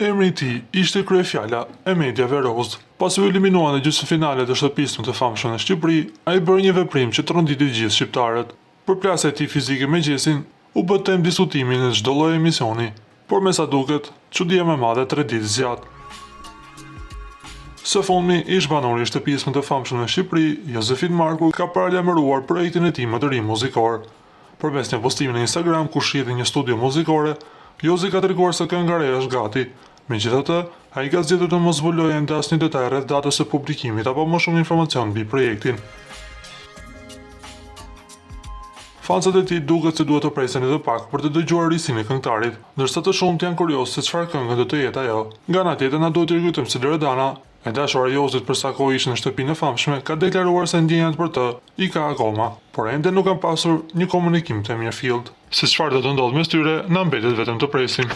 Emri i tij ishte kryefjala e mediave roz. Pasi u eliminuan në gjysmëfinalet e shtëpisë më të famshme në Shqipëri, ai bëri një veprim që tërënditi të gjithë shqiptarët. Përplasja e tij fizike me gjesin u bë temë diskutimi në çdo lloj emisioni, por me sa duket, çudia më e madhe 3 ditë zgjat. Së fundmi, ish banori i shtëpisë më të famshme në Shqipëri, Jozefin Marku, ka paralajmëruar projektin e tij më të ri muzikor. Përmes një postimi në Instagram ku shihet një studio muzikore, Jozi ka treguar se kënga e re është gati. Megjithatë, ai ka zgjedhur të mos zbulojë ende asnjë detaj rreth datës së publikimit apo më shumë informacion mbi projektin. Fansat e tij duket se duhet të presin edhe pak për të dëgjuar risinë e këngëtarit, ndërsa të shumtë janë kuriozë se çfarë këngë do të jetë ajo. Nga ana tjetër na duhet të rikujtojmë se Loredana, e dashura e Jozit për sa kohë ishte në shtëpinë e famshme, ka deklaruar se ndjenjat për të i ka akoma, por ende nuk kanë pasur një komunikim të mirëfillt. Se çfarë do të ndodhë mes tyre, na mbetet vetëm të presim.